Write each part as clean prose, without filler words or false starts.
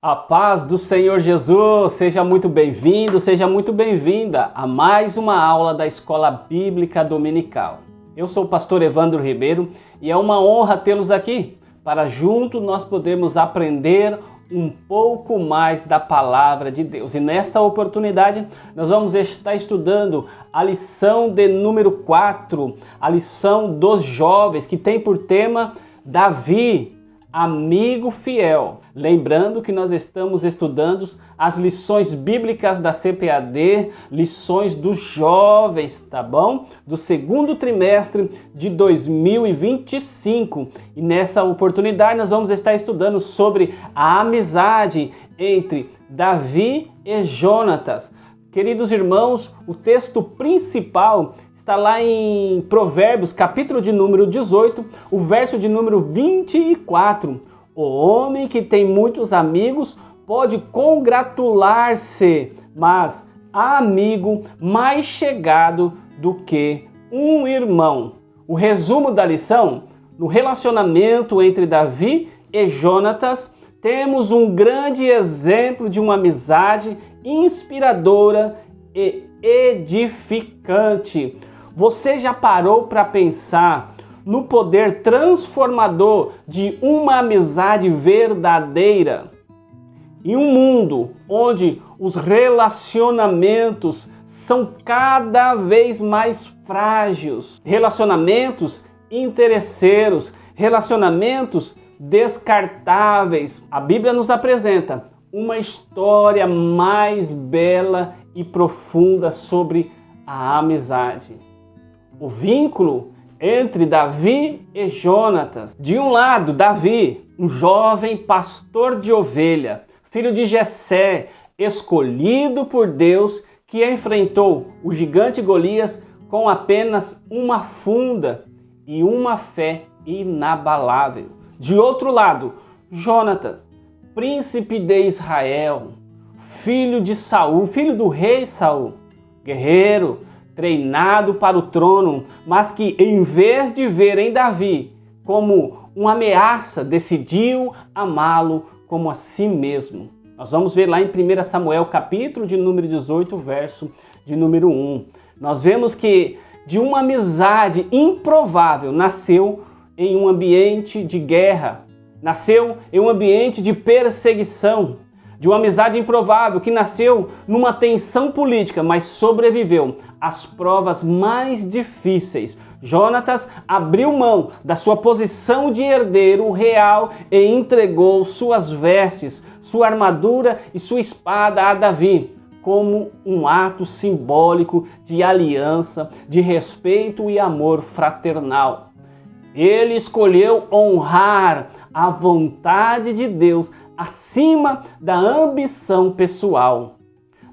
A paz do Senhor Jesus, seja muito bem-vindo, seja muito bem-vinda a mais uma aula da Escola Bíblica Dominical. Eu sou o pastor Evandro Ribeiro e é uma honra tê-los aqui para juntos nós podermos aprender um pouco mais da Palavra de Deus. E nessa oportunidade nós vamos estar estudando a lição de número 4, a lição dos jovens, que tem por tema Davi, amigo fiel. Lembrando que nós estamos estudando as lições bíblicas da CPAD, lições dos jovens, tá bom? Do segundo trimestre de 2025. E nessa oportunidade nós vamos estar estudando sobre a amizade entre Davi e Jonatas. Queridos irmãos, o texto principal está lá em Provérbios, capítulo de número 18, o verso de número 24. O homem que tem muitos amigos pode congratular-se, mas há amigo mais chegado do que um irmão. O resumo da lição: no relacionamento entre Davi e Jonatas, temos um grande exemplo de uma amizade inspiradora e edificante. Você já parou para pensar no poder transformador de uma amizade verdadeira? Em um mundo onde os relacionamentos são cada vez mais frágeis, relacionamentos interesseiros, relacionamentos descartáveis, a Bíblia nos apresenta uma história mais bela e profunda sobre a amizade. O vínculo entre Davi e Jonatas. De um lado, Davi, um jovem pastor de ovelha, filho de Jessé, escolhido por Deus, que enfrentou o gigante Golias com apenas uma funda e uma fé inabalável. De outro lado, Jonatas, príncipe de Israel, filho de Saul, filho do rei Saul, guerreiro, treinado para o trono, mas que em vez de ver em Davi como uma ameaça, decidiu amá-lo como a si mesmo. Nós vamos ver lá em 1 Samuel, capítulo de número 18, verso de número 1. Nós vemos que de uma amizade improvável nasceu em um ambiente de guerra, nasceu em um ambiente de perseguição, de uma amizade improvável que nasceu numa tensão política, mas sobreviveu às provas mais difíceis. Jonatas abriu mão da sua posição de herdeiro real e entregou suas vestes, sua armadura e sua espada a Davi, como um ato simbólico de aliança, de respeito e amor fraternal. Ele escolheu honrar a vontade de Deus acima da ambição pessoal.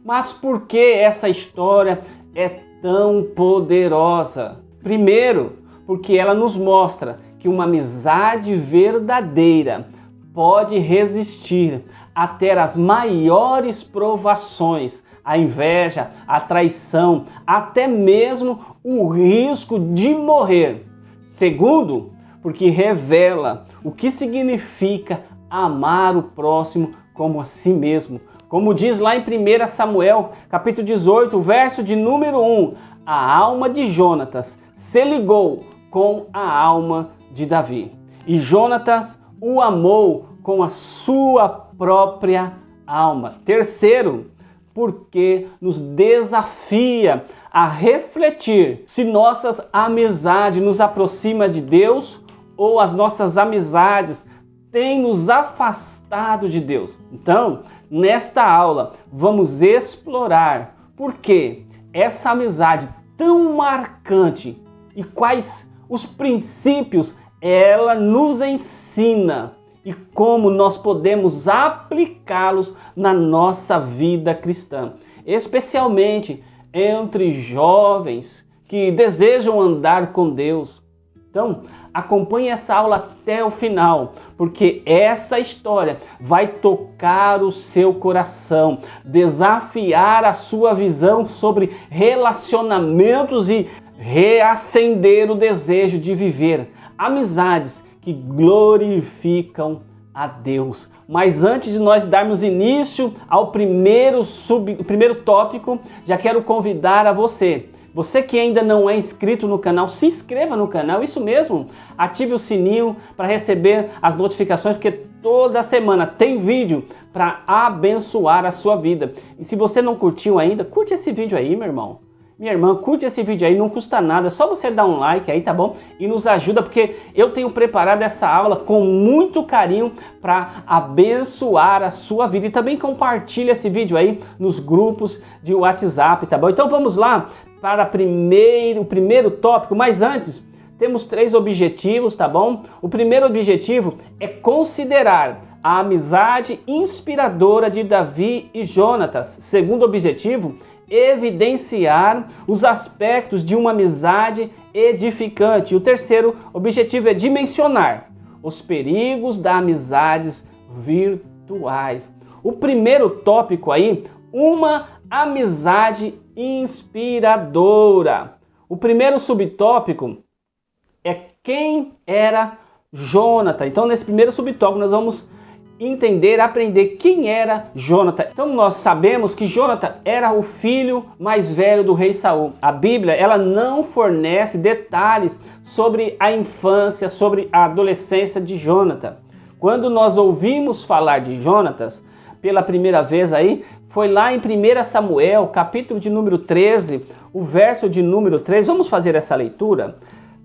Mas por que essa história é tão poderosa? Primeiro, porque ela nos mostra que uma amizade verdadeira pode resistir até as maiores provações, a inveja, a traição, até mesmo o risco de morrer. Segundo, porque revela o que significa amar o próximo como a si mesmo. Como diz lá em 1 Samuel, capítulo 18, verso de número 1, a alma de Jonatas se ligou com a alma de Davi. E Jonatas o amou com a sua própria alma. Terceiro, porque nos desafia a refletir se nossas amizades nos aproximam de Deus ou as nossas amizades têm nos afastado de Deus. Então, nesta aula, vamos explorar por que essa amizade tão marcante e quais os princípios ela nos ensina e como nós podemos aplicá-los na nossa vida cristã, especialmente entre jovens que desejam andar com Deus. Então, acompanhe essa aula até o final, porque essa história vai tocar o seu coração, desafiar a sua visão sobre relacionamentos e reacender o desejo de viver amizades que glorificam a Deus. Mas antes de nós darmos início ao primeiro tópico, já quero convidar a você que ainda não é inscrito no canal, se inscreva no canal, isso mesmo, ative o sininho para receber as notificações, porque toda semana tem vídeo para abençoar a sua vida. E se você não curtiu ainda, curte esse vídeo aí, meu irmão. Minha irmã, curte esse vídeo aí, não custa nada, é só você dar um like aí, tá bom? E nos ajuda, porque eu tenho preparado essa aula com muito carinho para abençoar a sua vida. E também compartilha esse vídeo aí nos grupos de WhatsApp, tá bom? Então vamos lá para o primeiro tópico, mas antes, temos 3 objetivos, tá bom? O primeiro objetivo é considerar a amizade inspiradora de Davi e Jonatas. Segundo objetivo, evidenciar os aspectos de uma amizade edificante. O terceiro objetivo é dimensionar os perigos das amizades virtuais. O primeiro tópico aí, uma amizade inspiradora. O primeiro subtópico é quem era Jonathan. Então, nesse primeiro subtópico, nós vamos entender, aprender quem era Jonathan. Então nós sabemos que Jonathan era o filho mais velho do rei Saul. A Bíblia, ela não fornece detalhes sobre a infância, sobre a adolescência de Jonathan. Quando nós ouvimos falar de Jonatas pela primeira vez aí, foi lá em 1 Samuel, capítulo de número 13, o verso de número 3. Vamos fazer essa leitura?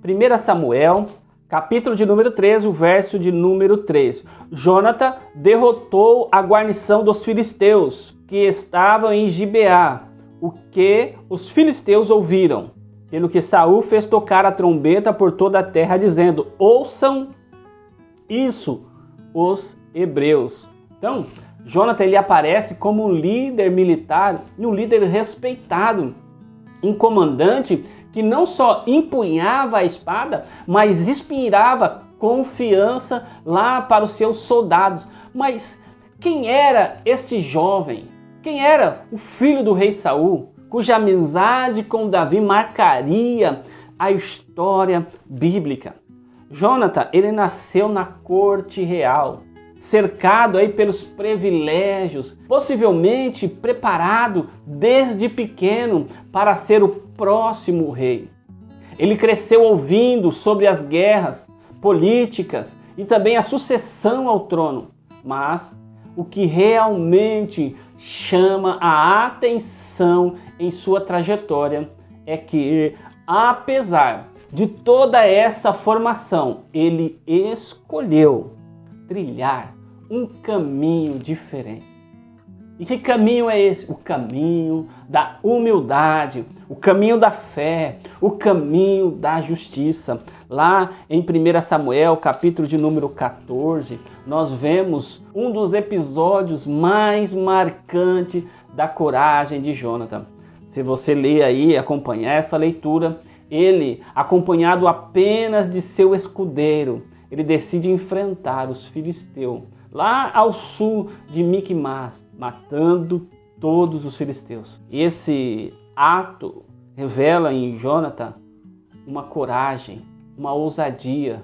1 Samuel, capítulo de número 13, o verso de número 3. Jonathan derrotou a guarnição dos filisteus que estavam em Gibeá, o que os filisteus ouviram, pelo que Saul fez tocar a trombeta por toda a terra, dizendo: ouçam isso, os hebreus. Então, Jonathan, ele aparece como um líder militar e um líder respeitado, um comandante que não só empunhava a espada, mas inspirava confiança lá para os seus soldados. Mas quem era esse jovem? Quem era o filho do rei Saul, cuja amizade com Davi marcaria a história bíblica? Jonathan, ele nasceu na corte real, cercado aí pelos privilégios, possivelmente preparado desde pequeno para ser o próximo rei. Ele cresceu ouvindo sobre as guerras políticas e também a sucessão ao trono. Mas o que realmente chama a atenção em sua trajetória é que, apesar de toda essa formação, ele escolheu trilhar um caminho diferente. E que caminho é esse? O caminho da humildade, o caminho da fé, o caminho da justiça. Lá em 1 Samuel, capítulo de número 14, nós vemos um dos episódios mais marcantes da coragem de Jonathan. Se você ler aí e acompanhar essa leitura, ele, acompanhado apenas de seu escudeiro, ele decide enfrentar os filisteus lá ao sul de Miquimás, matando todos os filisteus. Esse ato revela em Jonathan uma coragem, uma ousadia,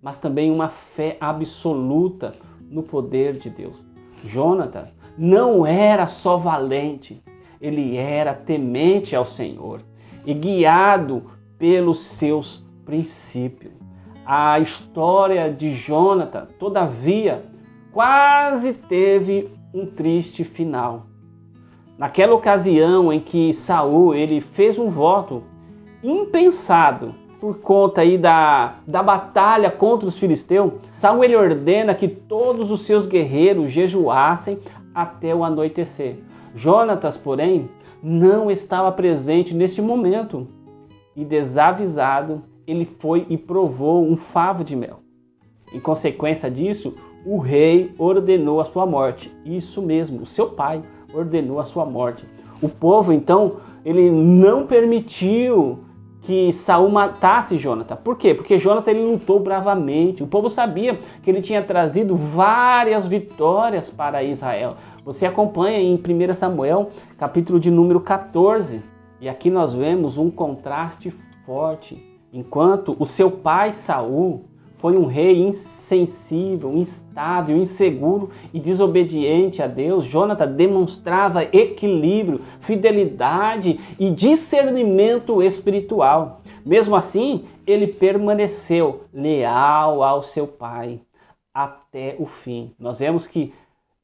mas também uma fé absoluta no poder de Deus. Jonathan não era só valente, ele era temente ao Senhor e guiado pelos seus princípios. A história de Jonathan, todavia, quase teve um triste final. Naquela ocasião em que Saul ele fez um voto impensado por conta aí da batalha contra os filisteus, Saul ele ordena que todos os seus guerreiros jejuassem até o anoitecer. Jonatas, porém, não estava presente nesse momento e, desavisado, ele foi e provou um favo de mel. Em consequência disso, o rei ordenou a sua morte. Isso mesmo, o seu pai ordenou a sua morte. O povo, então, ele não permitiu que Saul matasse Jonathan. Por quê? Porque Jonathan ele lutou bravamente. O povo sabia que ele tinha trazido várias vitórias para Israel. Você acompanha em 1 Samuel, capítulo de número 14. E aqui nós vemos um contraste forte. Enquanto o seu pai Saul foi um rei insensível, instável, inseguro e desobediente a Deus, Jonathan demonstrava equilíbrio, fidelidade e discernimento espiritual. Mesmo assim, ele permaneceu leal ao seu pai até o fim. Nós vemos que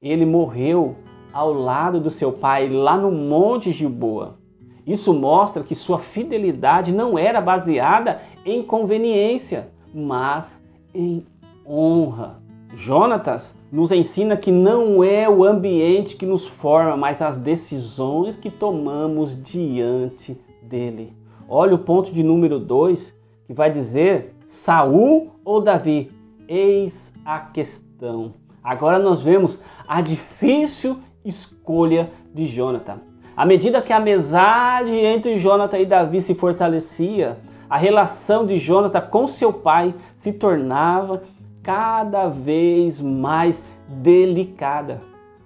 ele morreu ao lado do seu pai, lá no Monte Gilboa. Isso mostra que sua fidelidade não era baseada em conveniência, mas em honra. Jonatas nos ensina que não é o ambiente que nos forma, mas as decisões que tomamos diante dele. Olha o ponto de número 2, que vai dizer Saul ou Davi? Eis a questão. Agora nós vemos a difícil escolha de Jonathan. À medida que a amizade entre Jonathan e Davi se fortalecia, a relação de Jonathan com seu pai se tornava cada vez mais delicada.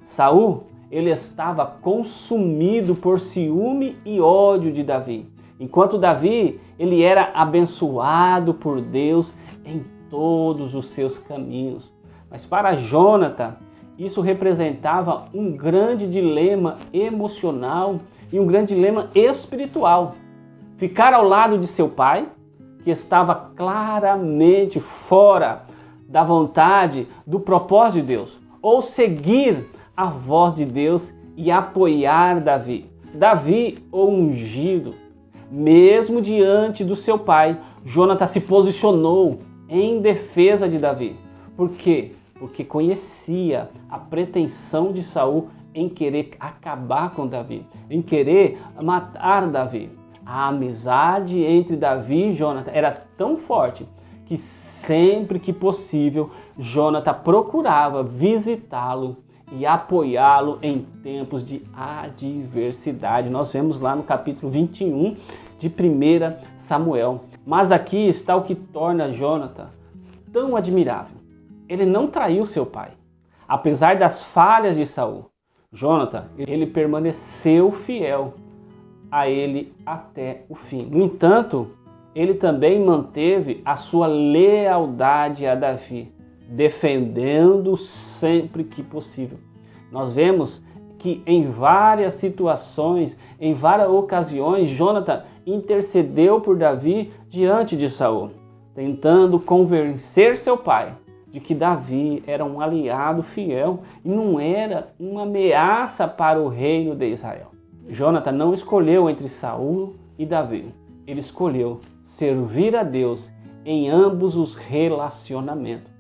Saul, ele estava consumido por ciúme e ódio de Davi, enquanto Davi, ele era abençoado por Deus em todos os seus caminhos. Mas para Jonathan, isso representava um grande dilema emocional e um grande dilema espiritual. Ficar ao lado de seu pai, que estava claramente fora da vontade, do propósito de Deus, ou seguir a voz de Deus e apoiar Davi. Davi, o ungido, mesmo diante do seu pai, Jonathan se posicionou em defesa de Davi. Por quê? Porque conhecia a pretensão de Saul em querer acabar com Davi, em querer matar Davi. A amizade entre Davi e Jonathan era tão forte que sempre que possível, Jonathan procurava visitá-lo e apoiá-lo em tempos de adversidade. Nós vemos lá no capítulo 21 de 1 Samuel. Mas aqui está o que torna Jonathan tão admirável. Ele não traiu seu pai. Apesar das falhas de Saul, Jonathan, ele permaneceu fiel a ele até o fim. No entanto, ele também manteve a sua lealdade a Davi, defendendo sempre que possível. Nós vemos que em várias situações, em várias ocasiões, Jonathan intercedeu por Davi diante de Saul, tentando convencer seu pai de que Davi era um aliado fiel e não era uma ameaça para o reino de Israel. Jonathan não escolheu entre Saul e Davi. Ele escolheu servir a Deus em ambos os relacionamentos.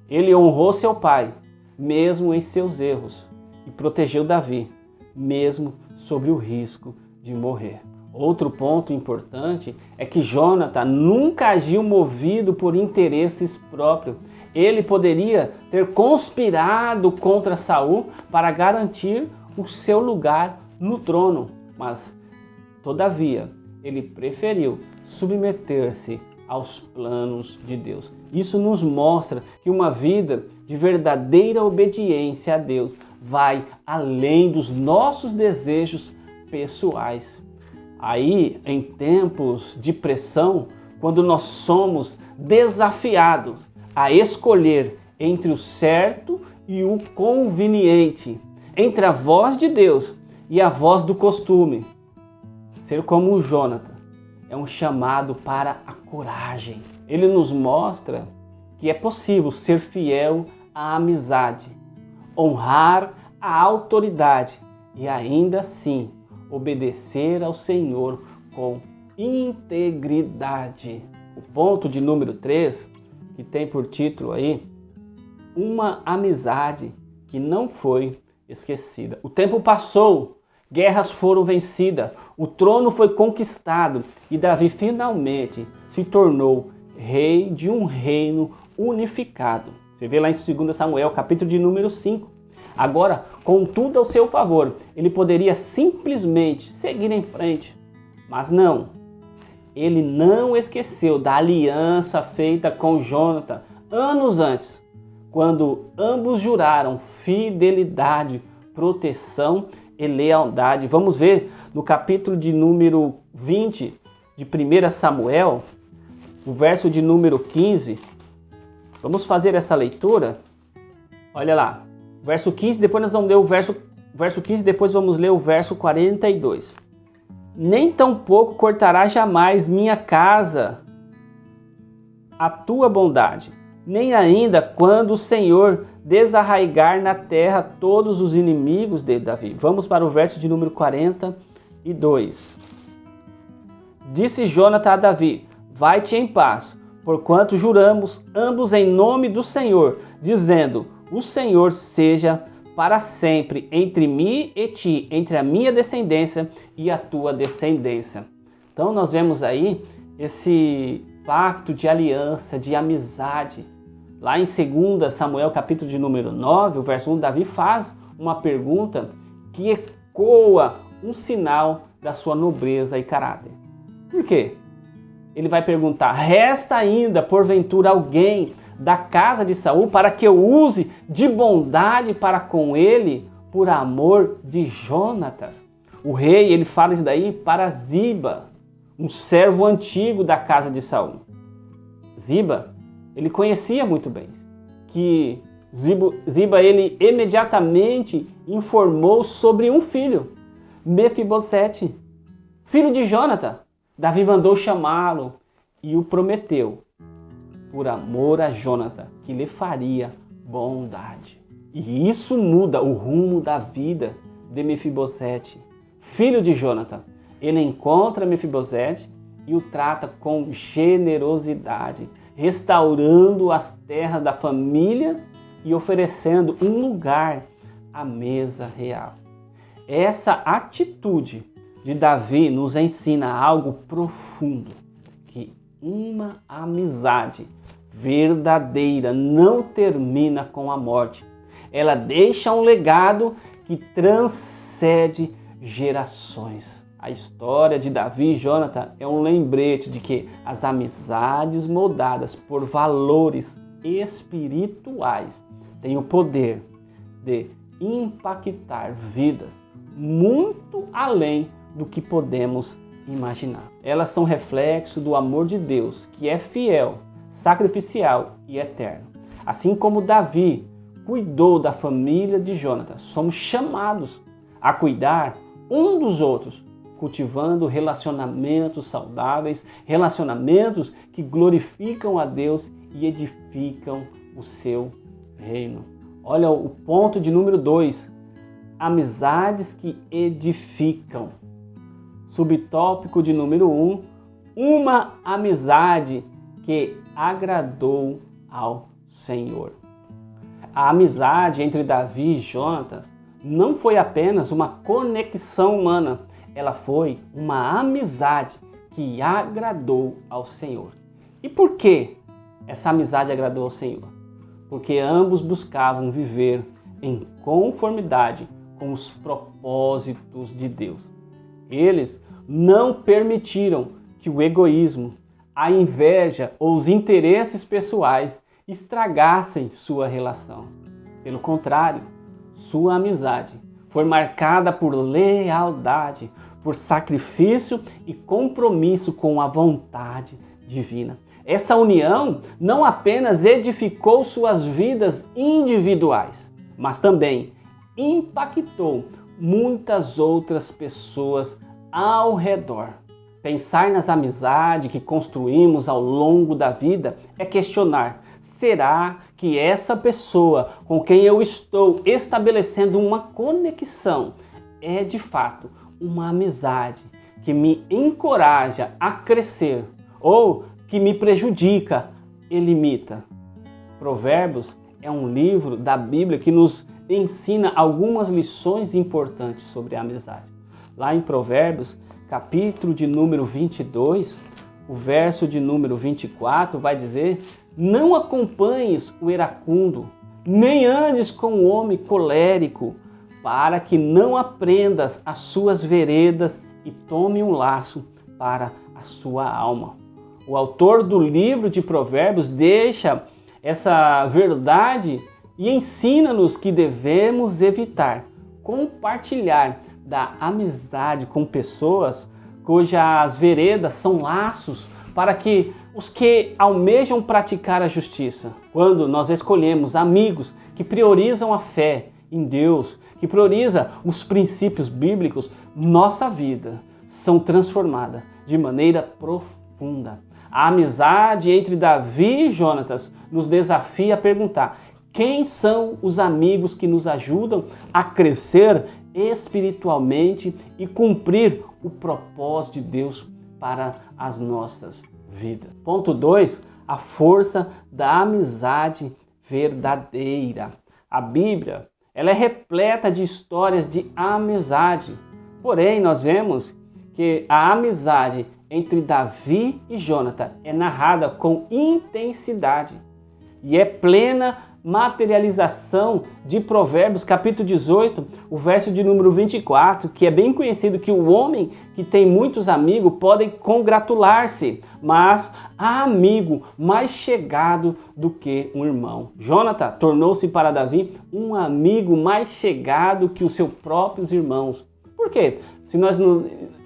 Ele honrou seu pai, mesmo em seus erros, e protegeu Davi, mesmo sobre o risco de morrer. Outro ponto importante é que Jonathan nunca agiu movido por interesses próprios. Ele poderia ter conspirado contra Saul para garantir o seu lugar no trono, mas, todavia, ele preferiu submeter-se aos planos de Deus. Isso nos mostra que uma vida de verdadeira obediência a Deus vai além dos nossos desejos pessoais. Aí, em tempos de pressão, quando nós somos desafiados a escolher entre o certo e o conveniente, entre a voz de Deus e a voz do costume, ser como o Jonathan é um chamado para a coragem. Ele nos mostra que é possível ser fiel à amizade, honrar a autoridade e ainda assim obedecer ao Senhor com integridade. O ponto de número 3, que tem por título aí, uma amizade que não foi esquecida. O tempo passou, guerras foram vencidas, o trono foi conquistado e Davi finalmente se tornou rei de um reino unificado. Você vê lá em 2 Samuel, capítulo de número 5. Agora, com tudo ao seu favor, ele poderia simplesmente seguir em frente. Mas não, ele não esqueceu da aliança feita com Jonathan anos antes, quando ambos juraram fidelidade, proteção e lealdade. Vamos ver no capítulo de número 20 de 1 Samuel, o verso de número 15, Vamos fazer essa leitura. Olha lá, verso 15, depois nós vamos ler o verso 15, depois vamos ler o verso 42. Nem tampouco cortará jamais minha casa a tua bondade, nem ainda quando o Senhor desarraigar na terra todos os inimigos de Davi. Vamos para o verso de número 42. Disse Jonathan a Davi: vai-te em paz, porquanto juramos ambos em nome do Senhor, dizendo: o Senhor seja para sempre entre mim e ti, entre a minha descendência e a tua descendência. Então nós vemos aí esse pacto de aliança, de amizade. Lá em 2 Samuel, capítulo de número 9, o verso 1, Davi faz uma pergunta que ecoa um sinal da sua nobreza e caráter. Por quê? Ele vai perguntar: resta ainda, porventura, alguém da casa de Saul para que eu use de bondade para com ele, por amor de Jonatas? O rei, ele fala isso daí para Ziba, um servo antigo da casa de Saul. Ziba, ele conhecia muito bem que Ziba, ele imediatamente informou sobre um filho, Mefibosete, filho de Jonatã. Davi mandou chamá-lo e o prometeu, por amor a Jonatã, que lhe faria bondade. E isso muda o rumo da vida de Mefibosete, filho de Jonatã. Ele encontra Mefibosete e o trata com generosidade, restaurando as terras da família e oferecendo um lugar à mesa real. Essa atitude de Davi nos ensina algo profundo, que uma amizade verdadeira não termina com a morte. Ela deixa um legado que transcende gerações. A história de Davi e Jonatã é um lembrete de que as amizades moldadas por valores espirituais têm o poder de impactar vidas muito além do que podemos imaginar. Elas são reflexo do amor de Deus, que é fiel, sacrificial e eterno. Assim como Davi cuidou da família de Jonatã, somos chamados a cuidar um dos outros, cultivando relacionamentos saudáveis, relacionamentos que glorificam a Deus e edificam o seu reino. Olha o ponto de número 2, amizades que edificam. Subtópico de número 1, uma amizade que agradou ao Senhor. A amizade entre Davi e Jonatã não foi apenas uma conexão humana, ela foi uma amizade que agradou ao Senhor. E por que essa amizade agradou ao Senhor? Porque ambos buscavam viver em conformidade com os propósitos de Deus. Eles não permitiram que o egoísmo, a inveja ou os interesses pessoais estragassem sua relação. Pelo contrário, sua amizade foi marcada por lealdade, por sacrifício e compromisso com a vontade divina. Essa união não apenas edificou suas vidas individuais, mas também impactou muitas outras pessoas ao redor. Pensar nas amizades que construímos ao longo da vida é questionar: será que essa pessoa com quem eu estou estabelecendo uma conexão é de fato uma amizade que me encoraja a crescer ou que me prejudica e limita? Provérbios é um livro da Bíblia que nos ensina algumas lições importantes sobre a amizade. Lá em Provérbios, capítulo de número 22, o verso de número 24 vai dizer: não acompanhes o iracundo, nem andes com o homem colérico, para que não aprendas as suas veredas e tome um laço para a sua alma. O autor do livro de Provérbios deixa essa verdade e ensina-nos que devemos evitar compartilhar da amizade com pessoas cujas veredas são laços para que os que almejam praticar a justiça. Quando nós escolhemos amigos que priorizam a fé em Deus, que prioriza os princípios bíblicos, nossa vida são transformadas de maneira profunda. A amizade entre Davi e Jonatas nos desafia a perguntar: quem são os amigos que nos ajudam a crescer espiritualmente e cumprir o propósito de Deus para as nossas vidas? Ponto 2, a força da amizade verdadeira. A Bíblia, ela é repleta de histórias de amizade. Porém, nós vemos que a amizade entre Davi e Jonatas é narrada com intensidade e é plena materialização de Provérbios, capítulo 18, o verso de número 24, que é bem conhecido, que o homem que tem muitos amigos pode congratular-se, mas há amigo mais chegado do que um irmão. Jonatas tornou-se para Davi um amigo mais chegado que os seus próprios irmãos. Por quê? Se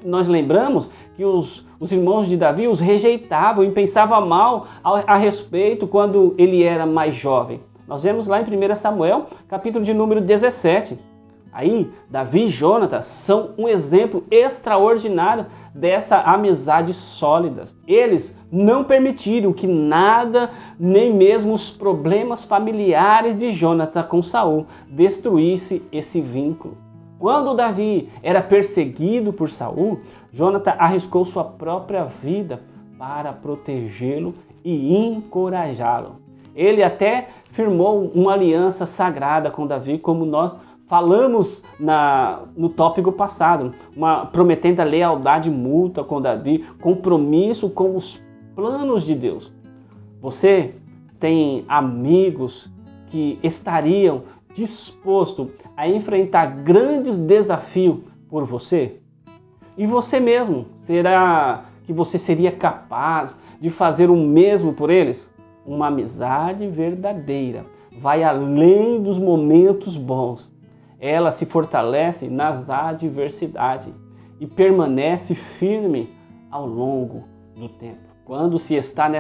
nós lembramos que os irmãos de Davi os rejeitavam e pensavam mal a respeito quando ele era mais jovem. Nós vemos lá em 1 Samuel, capítulo de número 17. Aí, Davi e Jonatas são um exemplo extraordinário dessa amizade sólida. Eles não permitiram que nada, nem mesmo os problemas familiares de Jonatas com Saul, destruísse esse vínculo. Quando Davi era perseguido por Saul, Jonatas arriscou sua própria vida para protegê-lo e encorajá-lo. Ele até firmou uma aliança sagrada com Davi, como nós falamos no tópico passado, prometendo a lealdade mútua com Davi, compromisso com os planos de Deus. Você tem amigos que estariam dispostos a enfrentar grandes desafios por você? E você mesmo, será que você seria capaz de fazer o mesmo por eles? Uma amizade verdadeira vai além dos momentos bons. Ela se fortalece nas adversidades e permanece firme ao longo do tempo. Quando se está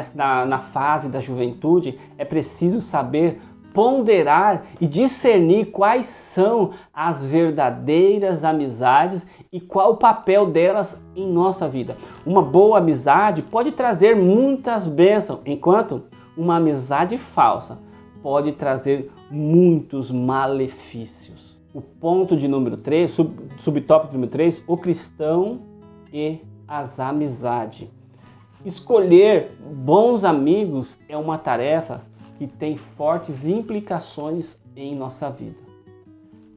na fase da juventude, é preciso saber ponderar e discernir quais são as verdadeiras amizades e qual o papel delas em nossa vida. Uma boa amizade pode trazer muitas bênçãos, enquanto uma amizade falsa pode trazer muitos malefícios. O ponto de número 3, subtópico número 3, o cristão e as amizades. Escolher bons amigos é uma tarefa que tem fortes implicações em nossa vida.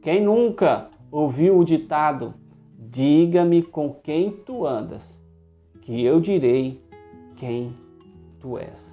Quem nunca ouviu o ditado: diga-me com quem tu andas, que eu direi quem tu és.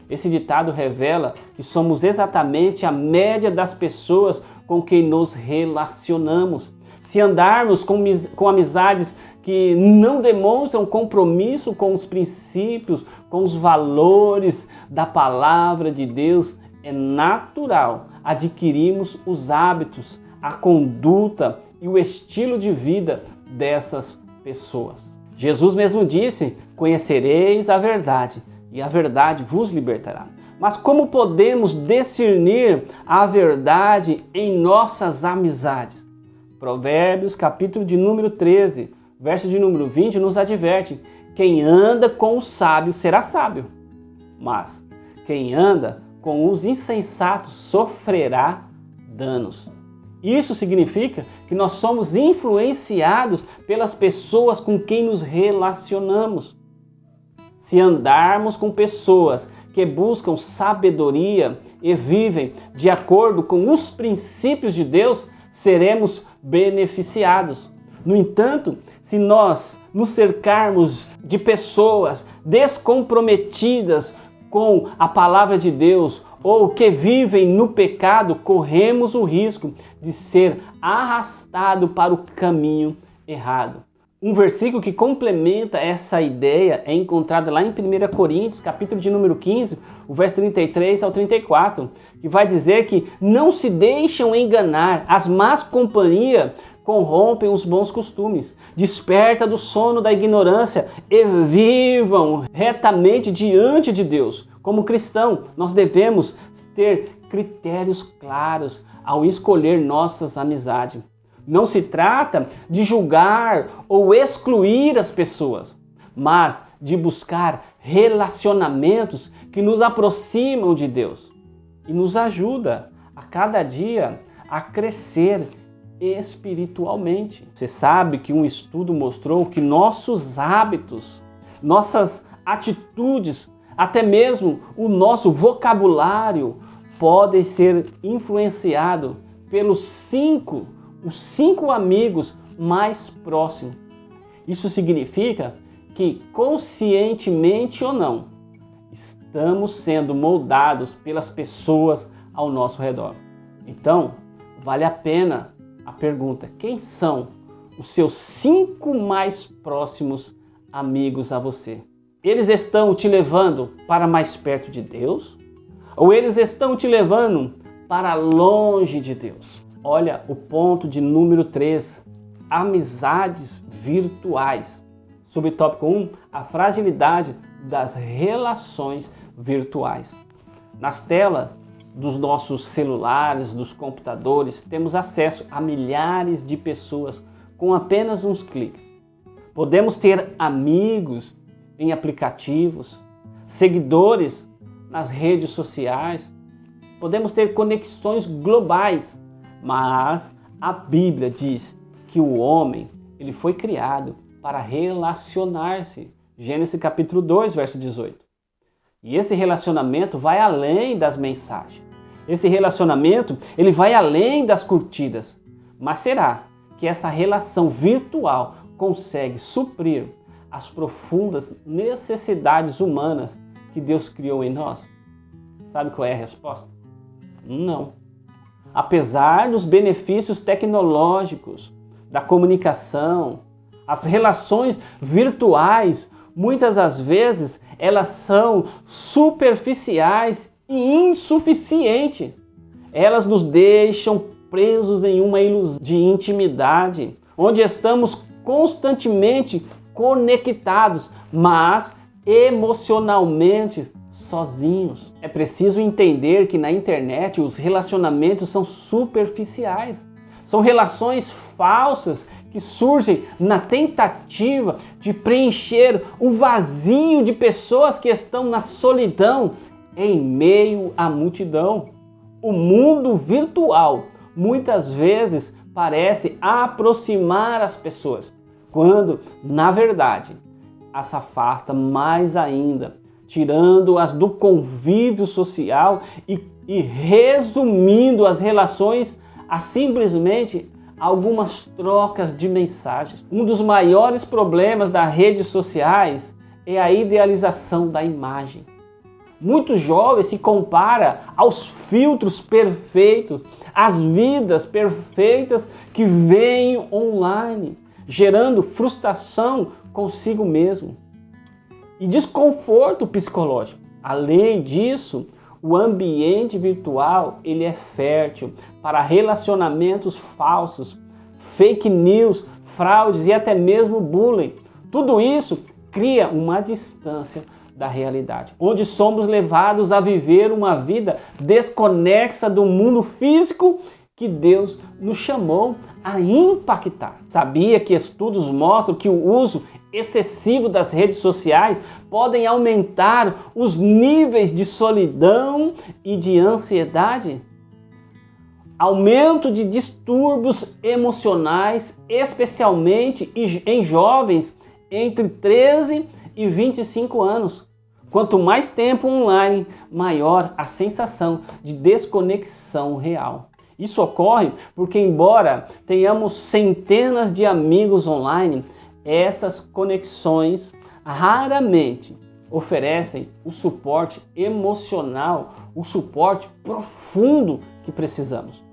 Esse ditado revela que somos exatamente a média das pessoas com quem nos relacionamos. Se andarmos com amizades que não demonstram compromisso com os princípios, com os valores da palavra de Deus, é natural adquirirmos os hábitos, a conduta e o estilo de vida dessas pessoas. Jesus mesmo disse: conhecereis a verdade, e a verdade vos libertará. Mas como podemos discernir a verdade em nossas amizades? Provérbios, capítulo de número 13, verso de número 20, nos adverte: quem anda com os sábios será sábio, mas quem anda com os insensatos sofrerá danos. Isso significa que nós somos influenciados pelas pessoas com quem nos relacionamos. Se andarmos com pessoas que buscam sabedoria e vivem de acordo com os princípios de Deus, seremos beneficiados. No entanto, se nós nos cercarmos de pessoas descomprometidas com a palavra de Deus ou que vivem no pecado, corremos o risco de ser arrastado para o caminho errado. Um versículo que complementa essa ideia é encontrado lá em 1 Coríntios, capítulo de número 15, o verso 33 ao 34, que vai dizer que não se deixam enganar, as más companhias corrompem os bons costumes. Desperta do sono da ignorância e vivam retamente diante de Deus. Como cristão, nós devemos ter critérios claros ao escolher nossas amizades. Não se trata de julgar ou excluir as pessoas, mas de buscar relacionamentos que nos aproximam de Deus e nos ajuda a cada dia a crescer espiritualmente. Você sabe que um estudo mostrou que nossos hábitos, nossas atitudes, até mesmo o nosso vocabulário podem ser influenciados pelos os cinco amigos mais próximos. Isso significa que, conscientemente ou não, estamos sendo moldados pelas pessoas ao nosso redor. Então, vale a pena a pergunta: quem são os seus 5 mais próximos amigos a você? Eles estão te levando para mais perto de Deus? Ou eles estão te levando para longe de Deus? Olha o ponto de número 3, amizades virtuais. Subtópico 1, a fragilidade das relações virtuais. Nas telas dos nossos celulares, dos computadores, temos acesso a milhares de pessoas com apenas uns cliques. Podemos ter amigos em aplicativos, seguidores nas redes sociais, podemos ter conexões globais, mas a Bíblia diz que o homem ele foi criado para relacionar-se. Gênesis capítulo 2, verso 18. E esse relacionamento vai além das mensagens. Esse relacionamento ele vai além das curtidas. Mas será que essa relação virtual consegue suprir as profundas necessidades humanas que Deus criou em nós? Sabe qual é a resposta? Não. Apesar dos benefícios tecnológicos, da comunicação, as relações virtuais, muitas das vezes, elas são superficiais e insuficientes. Elas nos deixam presos em uma ilusão de intimidade, onde estamos constantemente conectados, mas emocionalmente sozinhos. É preciso entender que na internet os relacionamentos são superficiais. São relações falsas que surgem na tentativa de preencher o vazio de pessoas que estão na solidão em meio à multidão. O mundo virtual muitas vezes parece aproximar as pessoas, quando, na verdade, as afasta mais ainda, tirando-as do convívio social e resumindo as relações a simplesmente algumas trocas de mensagens. Um dos maiores problemas das redes sociais é a idealização da imagem. Muitos jovens se comparam aos filtros perfeitos, às vidas perfeitas que vêm online, gerando frustração consigo mesmo e desconforto psicológico. Além disso, o ambiente virtual ele é fértil para relacionamentos falsos, fake news, fraudes e até mesmo bullying. Tudo isso cria uma distância da realidade, onde somos levados a viver uma vida desconexa do mundo físico que Deus nos chamou a impactar. Sabia que estudos mostram que o uso excessivo das redes sociais podem aumentar os níveis de solidão e de ansiedade? Aumento de distúrbios emocionais, especialmente em jovens entre 13 e 25 anos. Quanto mais tempo online, maior a sensação de desconexão real. Isso ocorre porque, embora tenhamos centenas de amigos online, essas conexões raramente oferecem o suporte emocional, o suporte profundo que precisamos.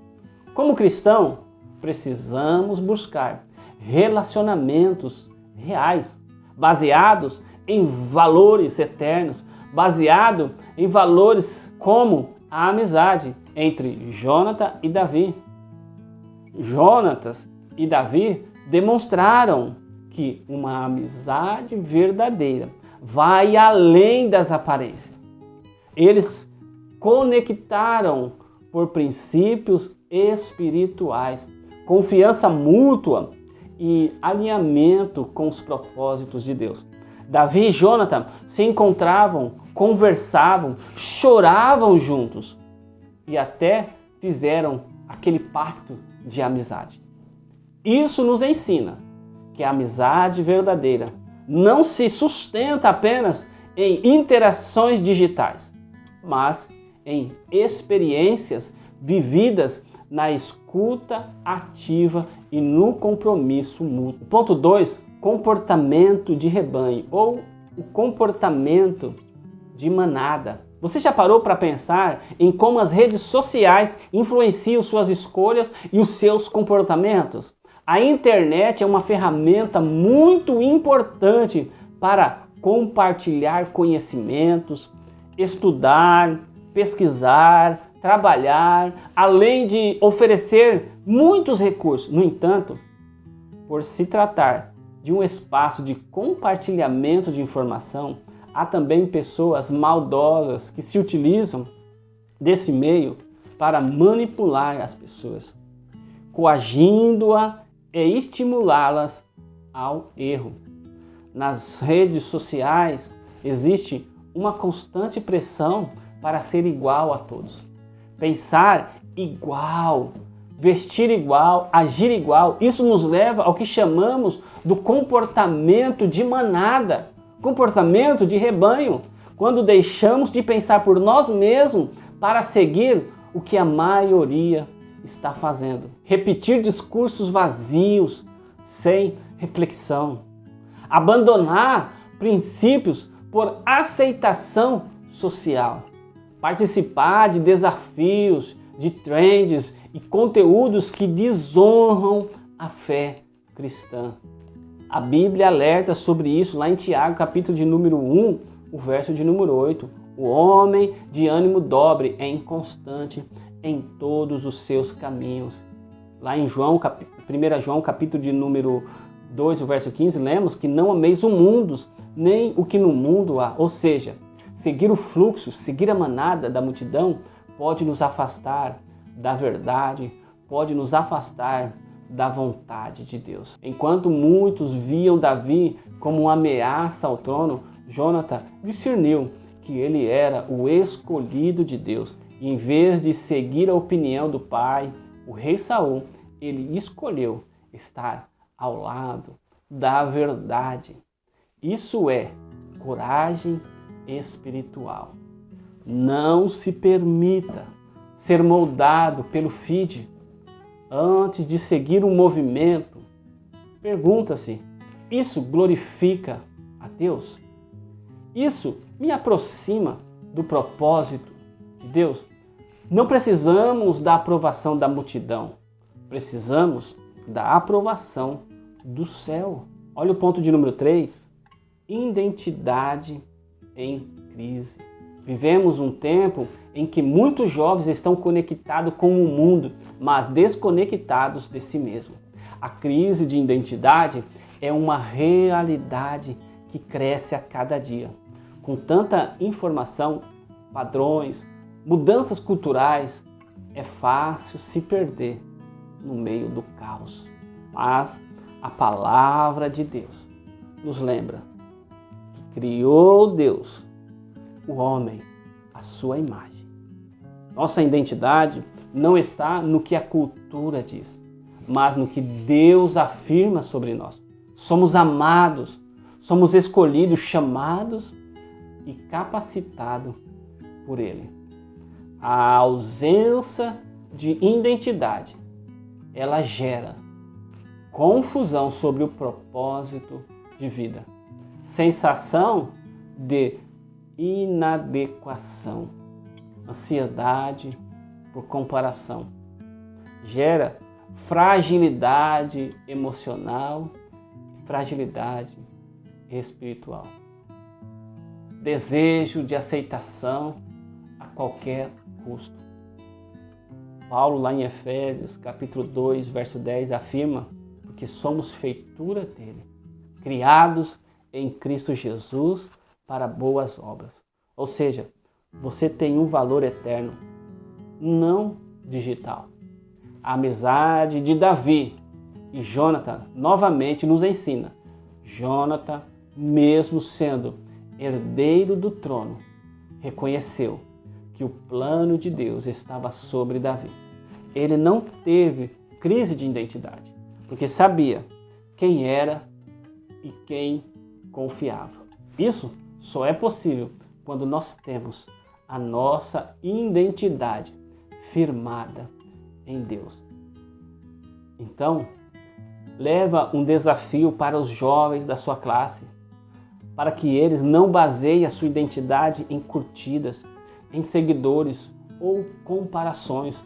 Como cristão, precisamos buscar relacionamentos reais, baseados em valores eternos, baseado em valores como a amizade entre Jonathan e Davi. Jonatas e Davi demonstraram que uma amizade verdadeira vai além das aparências. Eles conectaram por princípios espirituais, confiança mútua e alinhamento com os propósitos de Deus. Davi e Jonathan se encontravam, conversavam, choravam juntos e até fizeram aquele pacto de amizade. Isso nos ensina que a amizade verdadeira não se sustenta apenas em interações digitais, mas em experiências vividas na escuta ativa e no compromisso mútuo. Ponto 2, comportamento de rebanho ou o comportamento de manada. Você já parou para pensar em como as redes sociais influenciam suas escolhas e os seus comportamentos? A internet é uma ferramenta muito importante para compartilhar conhecimentos, estudar, pesquisar, trabalhar, além de oferecer muitos recursos. No entanto, por se tratar de um espaço de compartilhamento de informação, há também pessoas maldosas que se utilizam desse meio para manipular as pessoas, coagindo-a e estimulá-las ao erro. Nas redes sociais existe uma constante pressão para ser igual a todos. Pensar igual, vestir igual, agir igual, isso nos leva ao que chamamos do comportamento de manada, comportamento de rebanho, quando deixamos de pensar por nós mesmos para seguir o que a maioria está fazendo. Repetir discursos vazios, sem reflexão. Abandonar princípios por aceitação social. Participar de desafios, de trends e conteúdos que desonram a fé cristã. A Bíblia alerta sobre isso lá em Tiago, capítulo de número 1, o verso de número 8. O homem de ânimo dobre é inconstante em todos os seus caminhos. Lá em 1 João, capítulo de número 2, o verso 15, lemos que não ameis o mundo, nem o que no mundo há. Ou seja, seguir o fluxo, seguir a manada da multidão pode nos afastar da verdade, pode nos afastar da vontade de Deus. Enquanto muitos viam Davi como uma ameaça ao trono, Jonathan discerniu que ele era o escolhido de Deus. E em vez de seguir a opinião do pai, o rei Saul, ele escolheu estar ao lado da verdade. Isso é coragem espiritual. Não se permita ser moldado pelo feed. Antes de seguir um movimento, pergunta-se: isso glorifica a Deus? Isso me aproxima do propósito de Deus? Não precisamos da aprovação da multidão, precisamos da aprovação do céu. Olha o ponto de número 3, identidade em crise. Vivemos um tempo em que muitos jovens estão conectados com o mundo, mas desconectados de si mesmo. A crise de identidade é uma realidade que cresce a cada dia. Com tanta informação, padrões, mudanças culturais, é fácil se perder no meio do caos. Mas a palavra de Deus nos lembra que criou Deus, o homem, à sua imagem. Nossa identidade não está no que a cultura diz, mas no que Deus afirma sobre nós. Somos amados, somos escolhidos, chamados e capacitados por Ele. A ausência de identidade, ela gera confusão sobre o propósito de vida, sensação de inadequação, ansiedade por comparação, gera fragilidade emocional e fragilidade espiritual, desejo de aceitação a qualquer custo. Paulo, lá em Efésios, capítulo 2, verso 10, afirma porque somos feitura dele, criados em Cristo Jesus para boas obras. Ou seja, você tem um valor eterno, não digital. A amizade de Davi e Jonathan novamente nos ensina. Jonathan, mesmo sendo herdeiro do trono, reconheceu que o plano de Deus estava sobre Davi. Ele não teve crise de identidade, porque sabia quem era e quem confiava. Isso só é possível quando nós temos a nossa identidade firmada em Deus. Então, leva um desafio para os jovens da sua classe, para que eles não baseiem a sua identidade em curtidas, em seguidores ou comparações.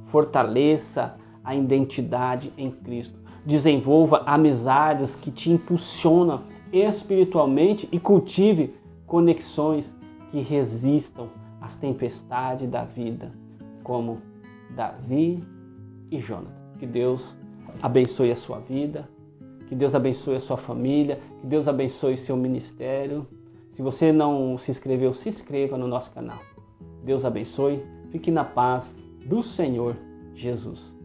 Fortaleça a identidade em Cristo. Desenvolva amizades que te impulsionam espiritualmente e cultive conexões que resistam às tempestades da vida, como Davi e Jonathan. Que Deus abençoe a sua vida, que Deus abençoe a sua família, que Deus abençoe seu ministério. Se você não se inscreveu, se inscreva no nosso canal. Deus abençoe, fique na paz do Senhor Jesus.